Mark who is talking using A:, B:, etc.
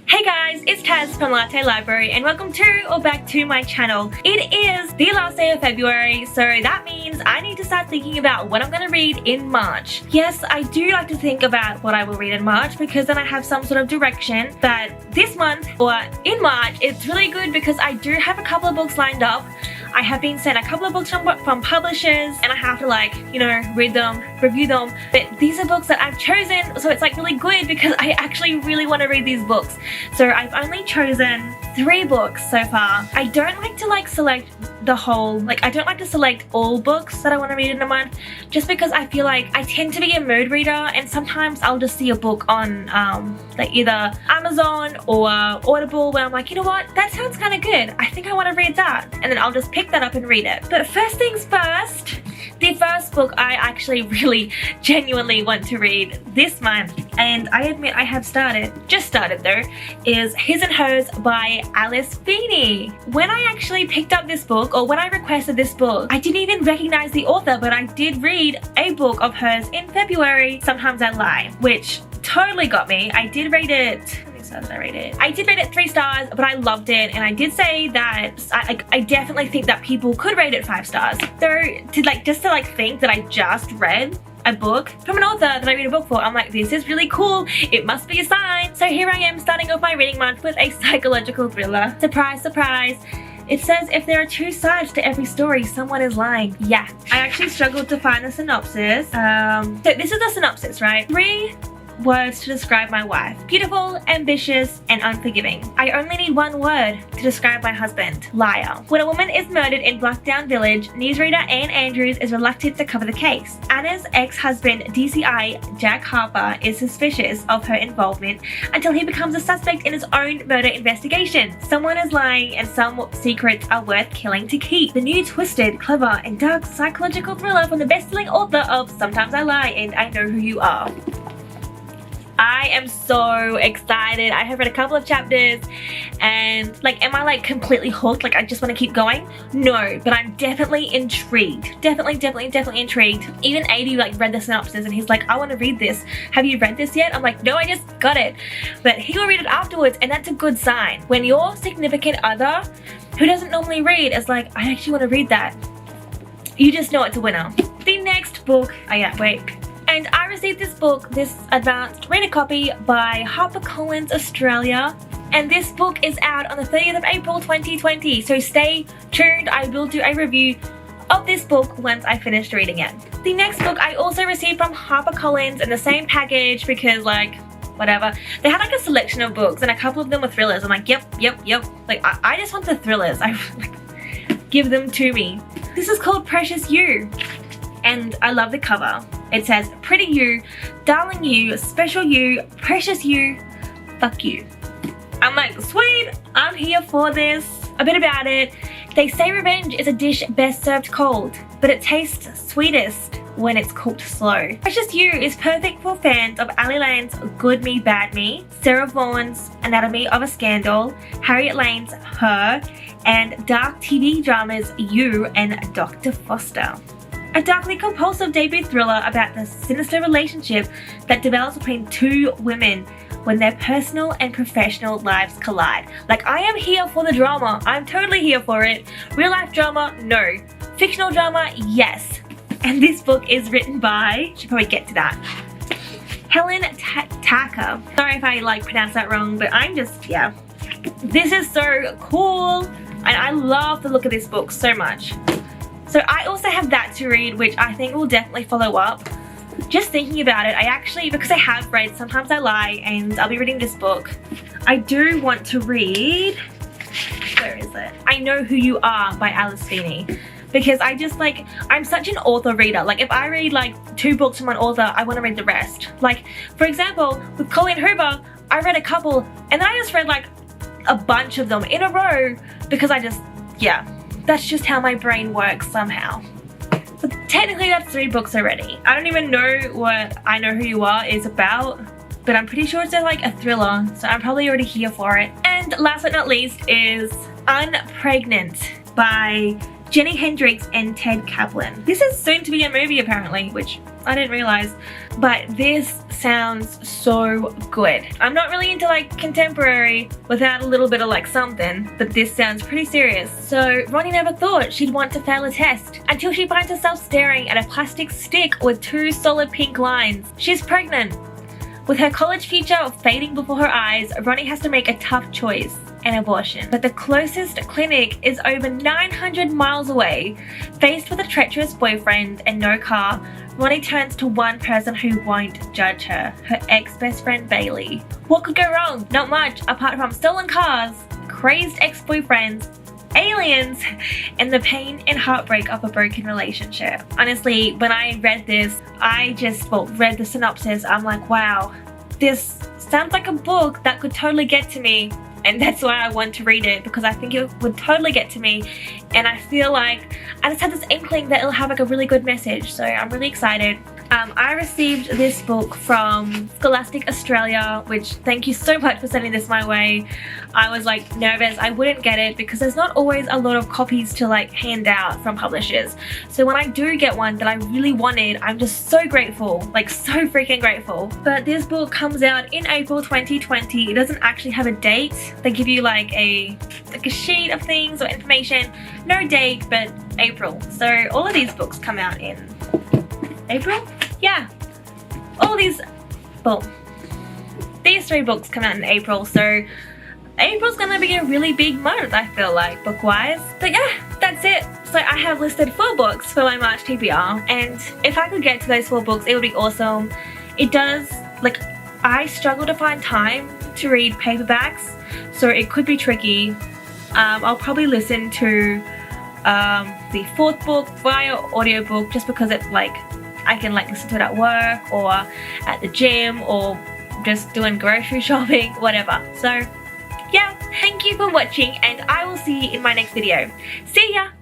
A: Hey guys, it's Taz from Latte Library and welcome to or back to my channel. It is the last day of February, so that means I need to start thinking about what I'm going to read in March. Yes, I do like to think about what I will read in March because then I have some sort of direction, but this month or in March it's really good because I do have a couple of books lined up. I have been sent a couple of books from publishers and I have to read them, review them, but these are books that I've chosen, so it's like really good because I actually really want to read these books. So I've only chosen 3 books so far. I don't like to select the whole, I don't like to select all books that I want to read in a month just because I feel like I tend to be a mood reader and sometimes I'll just see a book on either Amazon or Audible where I'm like, you know what, that sounds kind of good. I think I want to read that, and then I'll just pick that up and read it. But first things first, the first book I actually really genuinely want to read this month, and I admit I have just started though, is His and Hers by Alice Feeney. When I actually picked up this book, or when I requested this book, I didn't even recognize the author, but I did read a book of hers in February, Sometimes I Lie, which totally got me. I did rate it, I did rate it 3 stars, but I loved it, and I did say that I definitely think that people could rate it 5 stars. So to think that I just read a book from an author that I read a book for, I'm like, this is really cool, it must be a sign. So here I am starting off my reading month with a psychological thriller. Surprise, surprise. It says if there are 2 sides to every story, someone is lying. Yeah, I actually struggled to find the synopsis. So this is the synopsis, right? 3 words to describe my wife: beautiful, ambitious, and unforgiving. I only need 1 word to describe my husband: liar. When a woman is murdered in Blackdown Village, newsreader Anne Andrews is reluctant to cover the case. Anna's ex-husband, DCI Jack Harper, is suspicious of her involvement until he becomes a suspect in his own murder investigation. Someone is lying and some secrets are worth killing to keep. The new twisted, clever, and dark psychological thriller from the best-selling author of Sometimes I Lie and I Know Who You Are. I am so excited. I have read a couple of chapters and am I completely hooked? I just want to keep going? No, but I'm definitely intrigued. Definitely intrigued. Even AD read the synopsis and he's like, I want to read this. Have you read this yet? I'm like, no, I just got it. But he will read it afterwards, and that's a good sign. When your significant other, who doesn't normally read, is like, I actually want to read that, you just know it's a winner. The next book, and I received this book, this advanced reader copy by HarperCollins Australia, and this book is out on the 30th of April 2020, so stay tuned. I will do a review of this book once I finish reading it. The next book I also received from HarperCollins in the same package because whatever. They had a selection of books and a couple of them were thrillers. I'm like, yep. I just want the thrillers. Give them to me. This is called Precious You, and I love the cover. It says, pretty you, darling you, special you, precious you, fuck you. I'm like, sweet, I'm here for this. A bit about it. They say revenge is a dish best served cold, but it tastes sweetest when it's cooked slow. Precious You is perfect for fans of Ali Lane's Good Me, Bad Me, Sarah Vaughan's Anatomy of a Scandal, Harriet Lane's Her, and dark TV dramas You and Dr. Foster. A darkly compulsive debut thriller about the sinister relationship that develops between 2 women when their personal and professional lives collide. I am here for the drama. I'm totally here for it. Real life drama, no. Fictional drama, yes. And this book is written by, should probably get to that, Helen Tacker. Sorry if I pronounce that wrong, but yeah. This is so cool, and I love the look of this book so much. So I also have that to read, which I think will definitely follow up. Just thinking about it, because I have read Sometimes I Lie and I'll be reading this book, I do want to read, where is it? I Know Who You Are by Alice Feeney. Because I'm such an author reader. If I read 2 books from an author, I want to read the rest. For example, with Colleen Hoover, I read a couple and then I just read a bunch of them in a row because that's just how my brain works somehow. But technically that's 3 books already. I don't even know what I Know Who You Are is about, but I'm pretty sure it's a thriller, so I'm probably already here for it. And last but not least is Unpregnant by Jenny Hendricks and Ted Kaplan. This is soon to be a movie apparently, which I didn't realize. But this sounds so good. I'm not really into like contemporary without a little bit of like something, but this sounds pretty serious. So Ronnie never thought she'd want to fail a test until she finds herself staring at a plastic stick with 2 solid pink lines. She's pregnant. With her college future fading before her eyes, Ronnie has to make a tough choice, an abortion. But the closest clinic is over 900 miles away. Faced with a treacherous boyfriend and no car, Ronnie turns to one person who won't judge her ex-best friend Bailey. What could go wrong? Not much, apart from stolen cars, crazed ex-boyfriends, aliens, and the pain and heartbreak of a broken relationship. Honestly, when I read this, I just read the synopsis, I'm like, wow, this sounds like a book that could totally get to me. And that's why I want to read it, because I think it would totally get to me. And I feel like I just had this inkling that it'll have like a really good message. So I'm really excited. I received this book from Scholastic Australia, which thank you so much for sending this my way. I was like nervous I wouldn't get it because there's not always a lot of copies to like hand out from publishers. So when I do get one that I really wanted, I'm just so grateful, like so freaking grateful. But this book comes out in April 2020. It doesn't actually have a date. They give you like a sheet of things or information. No date, but April. So all of these books come out in April? Yeah. All these, well, these 3 books come out in April, so April's gonna be a really big month, I feel like, book-wise. But yeah, that's it. So I have listed 4 books for my March TBR, and if I could get to those 4 books, it would be awesome. It does, like, I struggle to find time to read paperbacks, so it could be tricky. I'll probably listen to the 4th book via audiobook just because it's like I can like listen to it at work or at the gym or just doing grocery shopping, whatever. So yeah, thank you for watching and I will see you in my next video. See ya!